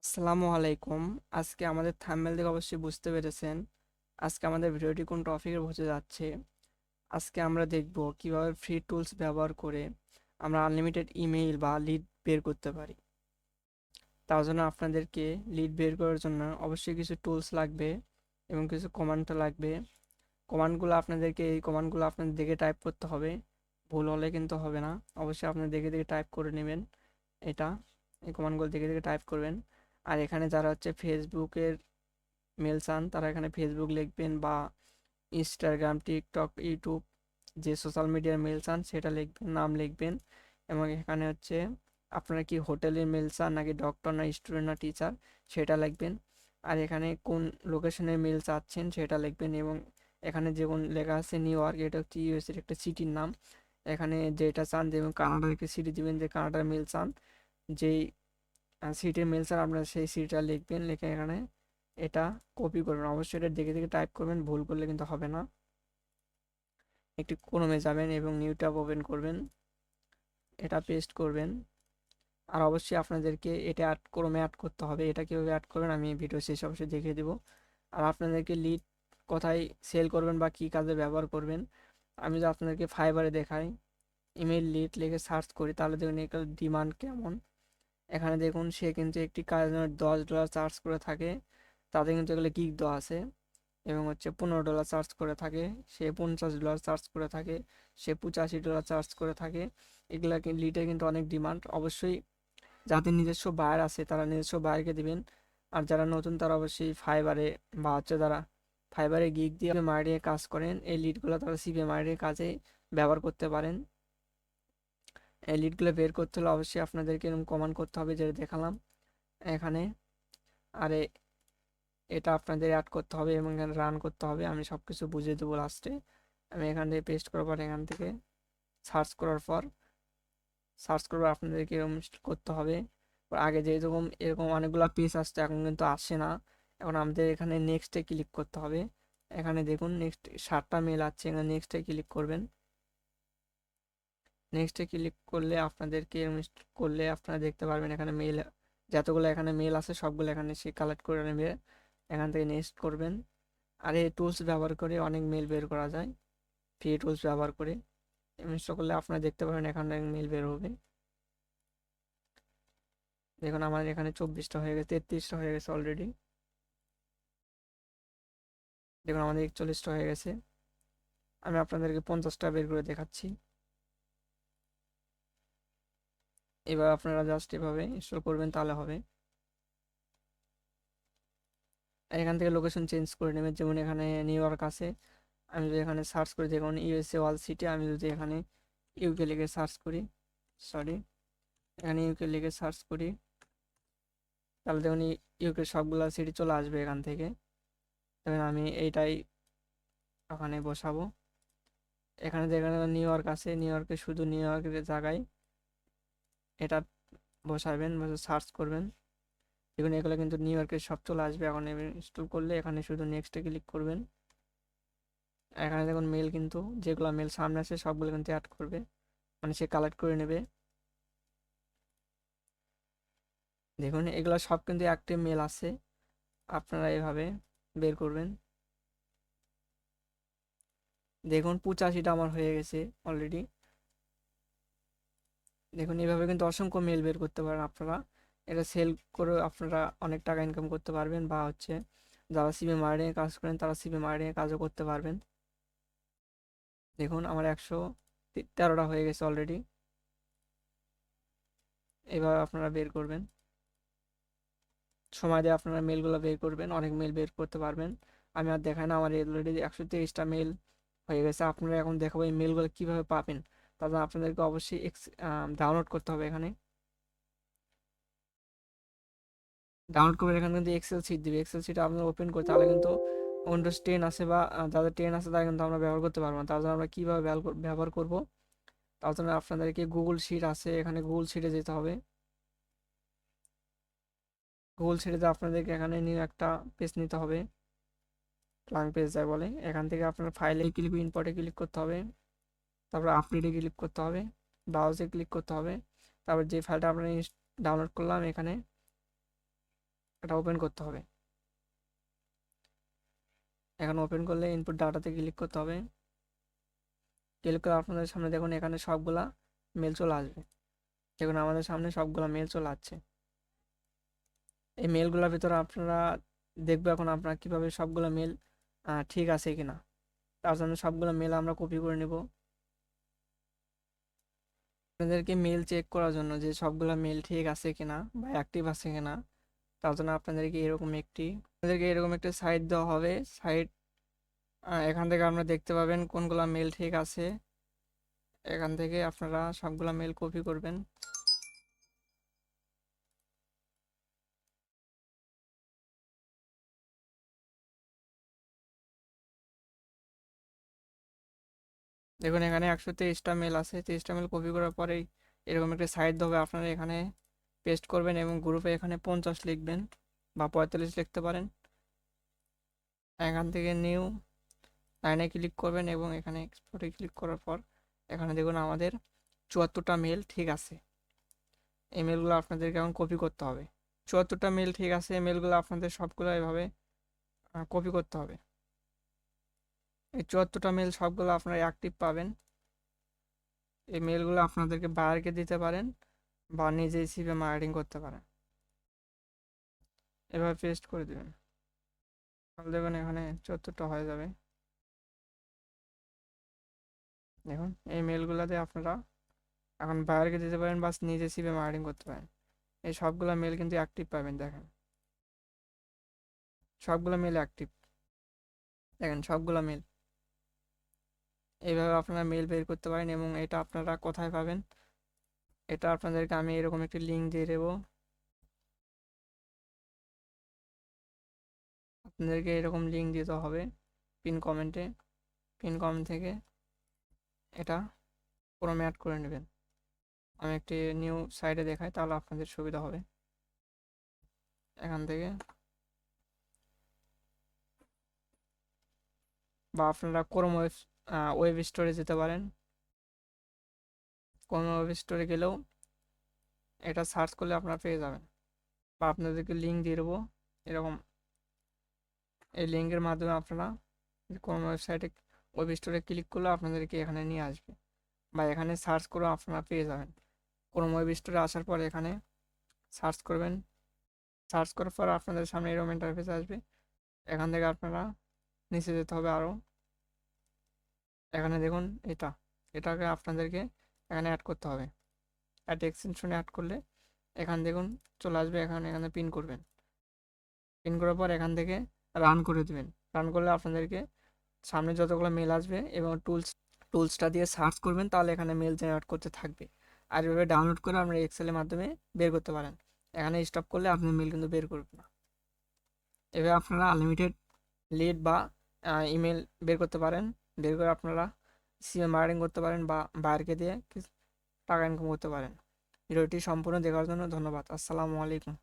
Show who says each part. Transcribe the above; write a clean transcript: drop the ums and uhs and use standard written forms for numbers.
Speaker 1: আসসালামু আলাইকুম। আজকে আমাদের থাম্বনেল দেখে অবশ্যই বুঝতে পেরেছেন আজকে আমাদের ভিডিওটি কোন টপিকের হতে যাচ্ছে। আজকে আমরা দেখব কিভাবে ফ্রি টুলস ব্যবহার করে আমরা আনলিমিটেড ইমেইল বা লিড বের করতে পারি। তার জন্য আপনাদেরকে লিড বের করার জন্য অবশ্যই কিছু টুলস লাগবে এবং কিছু কমান্ড লাগবে। এই কমান্ডগুলো আপনাদের দেখে টাইপ করতে হবে, ভুল হলে কিন্তু হবে না। অবশ্যই আপনারা দেখে দেখে টাইপ করে নেবেন। এটা এই কমান্ডগুলো দেখে দেখে টাইপ করবেন। আর এখানে যারা হচ্ছে ফেসবুকের মেল চান তারা এখানে ফেসবুক লিখবেন, বা ইনস্টাগ্রাম, টিকটক, ইউটিউব যে সোশ্যাল মিডিয়ার মেল চান সেটা লিখবেন, নাম লিখবেন। এবং এখানে হচ্ছে আপনারা কি হোটেলের মেল চান নাকি ডক্টর না স্টুডেন্ট না টিচার সেটা লিখবেন। আর এখানে কোন লোকেশনের মেল চাচ্ছেন সেটা লিখবেন। এবং এখানে যেমন লেখা আছে নিউ ইয়র্ক, এটা হচ্ছে ইউএসের একটা সিটির নাম। এখানে যেটা চান, যেমন কানাডার একটা সিটি দিবেন, যে কানাডার মেল চান, যেই সিটির মেল চান আপনারা সেই সিটিটা লিখবেন। লিখে এখানে এটা কপি করবেন। অবশ্যই এটা দেখে দেখে টাইপ করবেন, ভুল করলে কিন্তু হবে না। একটি ক্রোমে যাবেন এবং নিউ ট্যাব ওপেন করবেন, এটা পেস্ট করবেন। আর অবশ্যই আপনাদেরকে এটা ক্রোমে অ্যাড করতে হবে। এটা কীভাবে অ্যাড করবেন আমি ভিডিও শেষে অবশ্যই দেখিয়ে দেবো। আর আপনাদেরকে লিড কোথায় সেল করবেন বা কী কাজে ব্যবহার করবেন আমি যদি আপনাদেরকে ফাইবারে দেখাই, ইমেল লিড লিখে সার্চ করি, তাহলে দেখুন এটার ডিমান্ড কেমন। এখানে দেখুন সে কিন্তু একটি কাজের জন্য $10 চার্জ করে থাকে, তাতে কিন্তু এগুলো গিগ দেওয়া আছে। এবং হচ্ছে $15 চার্জ করে থাকে, সে $50 চার্জ করে থাকে, সে $85 চার্জ করে থাকে। এগুলা লিডে কিন্তু অনেক ডিমান্ড। অবশ্যই যাদের নিজস্ব বায়ার আছে তারা নিজস্ব বায়ারকে দিবেন। আর যারা নতুন তারা অবশ্যই ফাইবারে বা হচ্ছে যারা ফাইবারে গিগ দিয়ে মারিয়ে কাজ করেন, এই লিডগুলো তারা সিপে মারিয়ে কাজে ব্যবহার করতে পারেন। এই লিডগুলো বের করতে হলে অবশ্যই আপনাদেরকে এরকম কমান্ড করতে হবে, যেটা দেখালাম এখানে। আর এটা আপনাদের অ্যাড করতে হবে এবং এখানে রান করতে হবে। আমি সব কিছু বুঝিয়ে দেবো লাস্টে। আমি এখান থেকে পেস্ট করার পর এখান থেকে সার্চ করার পর আপনাদেরকে এরকম করতে হবে। আগে যেরকম এরকম অনেকগুলো পেজ আসতো, এখন কিন্তু আসে না। এখন আমাদের এখানে নেক্সটে ক্লিক করতে হবে। এখানে দেখুন নেক্সট 7টা মেল আছে, এখানে নেক্সটে ক্লিক করবেন। নেক্সটে ক্লিক করলে আপনাদেরকে এরকম করলে আপনারা দেখতে পারবেন এখানে মেল, যতগুলো এখানে মেল আছে সবগুলো এখানে সে কালেক্ট করে নেবে। এখান থেকে নেক্সট করবেন। আর এই টুলস ব্যবহার করে অনেক মেল বের করা যায়, ফ্রি টুলস ব্যবহার করে ইনস্টল করলে আপনারা দেখতে পাবেন এখানে মেল বের হবে। দেখুন আমার এখানে 24টা হয়ে গেছে, 33টা হয়ে গেছে অলরেডি। দেখুন আমাদের 41টা হয়ে গেছে। আমি আপনাদেরকে 50টা বের করে দেখাচ্ছি। এবার আপনারা জাস্ট এভাবে ইনস্টল করবেন, তাহলে হবে। এখান থেকে লোকেশন চেঞ্জ করে নেবেন, যেমন এখানে নিউ ইয়র্ক আছে। আমি যদি এখানে সার্চ করি, দেখুন ইউএসএ ওয়াল সিটি, আমি যদি এখানে ইউকে লিখে সার্চ করি, সরি এখানে ইউকে লিখে সার্চ করি, তাহলে দেখুন ইউকে সবগুলা সিটি চলে আসবে এখান থেকে। দেখুন আমি এইটাই ওখানে বসাবো। এখানে দেখেন নিউ ইয়র্ক আছে, নিউ ইয়র্কে শুধু নিউ ইয়র্কের জায়গায় এটা বসাবেন, বসে সার্চ করবেন। দেখুন এগুলো কিন্তু নিউ ইয়র্কের সব চলে আসবে। এখন ইনস্টল করলে এখানে শুধু নেক্সটে ক্লিক করবেন। এখানে দেখুন মেল, কিন্তু যেগুলো মেল সামনে আছে সবগুলো কিন্তু অ্যাড করবে, মানে সে কালেক্ট করে নেবে। দেখুন এগুলো সব কিন্তু অ্যাক্টিভ মেল আছে, আপনারা এভাবে বের করবেন। দেখুন 85টা আমার হয়ে গেছে অলরেডি। দেখুন এভাবে কিন্তু অসংখ্য মেল বের করতে পারেন আপনারা। এটা সেল করে আপনারা অনেক টাকা ইনকাম করতে পারবেন, বা হচ্ছে যারা সিপি মার্কেটিংয়ে কাজ করেন তারা সিপি মার্কেটিংয়ে কাজও করতে পারবেন। দেখুন আমার 113টা হয়ে গেছে অলরেডি। এভাবে আপনারা বের করবেন, সময় দিয়ে আপনারা মেলগুলো বের করবেন, অনেক মেল বের করতে পারবেন। আমি আর দেখাই না, আমার অলরেডি 123টা মেল হয়ে গেছে। আপনারা এখন দেখাবো এই মেলগুলো কীভাবে পাবেন। তাহলে আপনাদেরকে অবশ্যই ডাউনলোড করতে হবে। এখানে ডাউনলোড করবেন, এখানে কিন্তু এক্সেল শিট দিবে। এক্সেল শিট আপনারা ওপেন করে, তাহলে কিন্তু উইন্ডোজ 10 আছে বা যাদের 10 আছে তারা কিন্তু আমরা ব্যবহার করতে পারবো না। তার জন্য আমরা কীভাবে ব্যবহার করব, তার জন্য আপনাদেরকে গুগল শিট আছে, এখানে গুগল শিটে যেতে হবে। গুগল শিটে আপনাদেরকে এখানে নিউ একটা পেজ নিতে হবে, ব্ল্যাঙ্ক পেজ যায় বলে। এখান থেকে আপনার ফাইলে ক্লিক, ইম্পোর্টে ক্লিক করতে হবে, তারপর আপডেটে ক্লিক করতে হবে, ব্রাউজে ক্লিক করতে হবে। তারপর যে ফাইলটা আমরা ডাউনলোড করলাম এখানে এটা ওপেন করতে হবে। এখন ওপেন করলে ইনপুট ডাটাতে ক্লিক করতে হবে। ক্লিক করে আপনাদের সামনে দেখুন এখানে সবগুলা মেল চলে আসবে। দেখুন আমাদের সামনে সবগুলা মেল চলে আসছে। এই মেলগুলোর ভিতরে আপনারা দেখবো এখন আপনারা কীভাবে সবগুলো মেল ঠিক আছে কিনা। তার জন্য সবগুলো মেল আমরা কপি করে নেব। আপনাদেরকে মেল চেক করার জন্য যে সবগুলো মেল ঠিক আছে কিনা বা অ্যাক্টিভ আছে কিনা, তার জন্য আপনাদেরকে এরকম একটা সাইট দেওয়া হবে। সাইট এখান থেকে আপনারা দেখতে পাবেন কোনগুলা মেল ঠিক আছে। এখান থেকে আপনারা সবগুলা মেল কপি করবেন। দেখুন এখানে 123টা মেল আছে। 23টা মেল কপি করার পরেই এরকম একটা সাইট দেবে, আপনারা এখানে পেস্ট করবেন এবং গ্রুপে এখানে 50 লিখবেন বা 45 লিখতে পারেন। এখান থেকে নিউ লাইনে ক্লিক করবেন এবং এখানে এক্সপোর্টে ক্লিক করার পর এখানে দেখুন আমাদের 74টা মেল ঠিক আছে। এই মেলগুলো আপনাদেরকে এখন কপি করতে হবে। 74টা মেল ঠিক আছে। এই মেলগুলো আপনাদের সবগুলো এভাবে কপি করতে হবে। এই 74টা মেল সবগুলো আপনারা অ্যাক্টিভ পাবেন। এই মেলগুলো আপনাদেরকে বায়ারকে দিতে পারেন বা নিজেই সিভে মার্কেটিং করতে পারেন। এভাবে পেস্ট করে দেবেন, তাহলে দেখবেন এখানে 74টা হয়ে যাবে। দেখুন এই মেলগুলোতে আপনারা এখন বায়ারকে দিতে পারেন বা নিজে সিভে মার্কেটিং করতে পারেন। এই সবগুলো মেল কিন্তু অ্যাক্টিভ পাবেন। দেখেন সবগুলো মেল অ্যাক্টিভ। দেখেন সবগুলো মেল। এইভাবে আপনারা মেল বের করতে পারেন এবং এটা আপনারা কোথায় পাবেন, এটা আপনাদেরকে আমি এরকম একটি লিঙ্ক দিয়ে দেবো। আপনাদেরকে এরকম লিঙ্ক দিতে হবে পিন কমেন্টে। পিন কমেন্ট থেকে এটা পুরো ম্যাট করে নেবেন। আমি একটি নিউ সাইটে দেখাই, তাহলে আপনাদের সুবিধা হবে। এখান থেকে বা আপনারা ক্রোম ওয়েব স্টোরে যেতে পারেন। ক্রোম ওয়েব স্টোরে গেলেও এটা সার্চ করলে আপনারা পেয়ে যাবেন, বা আপনাদেরকে লিঙ্ক দিয়ে দেবো এরকম। এই লিঙ্কের মাধ্যমে আপনারা কোন ওয়েবসাইটে ওয়েব স্টোরে ক্লিক করলে আপনাদেরকে এখানে নিয়ে আসবে, বা এখানে সার্চ করে আপনারা পেয়ে যাবেন। কোনো ওয়েব স্টোরে আসার পর এখানে সার্চ করবেন। সার্চ করার পর আপনাদের সামনে এরকম ইন্টারফেস আসবে। এখান থেকে আপনারা নিচে যেতে হবে আরও। এখানে দেখুন এটাকে আপনাদেরকে এখানে অ্যাড করতে হবে। অ্যাড এক্সটেনশনে অ্যাড করলে এখানে দেখুন চলে আসবে। এখানে পিন করবেন। পিন করার পর এখান থেকে রান করে দেবেন। রান করলে আপনাদেরকে সামনে যতগুলো মেল আসবে এবং টুলসটা দিয়ে সার্চ করবেন, তাহলে এখানে মেল জেনারেট করতে থাকবে। আর এভাবে ডাউনলোড করে আপনারা এক্সেলের মাধ্যমে বের করতে পারেন। এখানে স্টপ করলে আপনার মেল কিন্তু বের করবে না। এভাবে আপনারা আনলিমিটেড লিড বা ইমেল বের করতে পারেন। বের করে আপনারা সিএম মার্কেটিং করতে পারেন বা বায়ারকে দিয়ে টাকা ইনকাম করতে পারেন। ভিডিওটি সম্পূর্ণ দেখার জন্য ধন্যবাদ। আসসালামু আলাইকুম।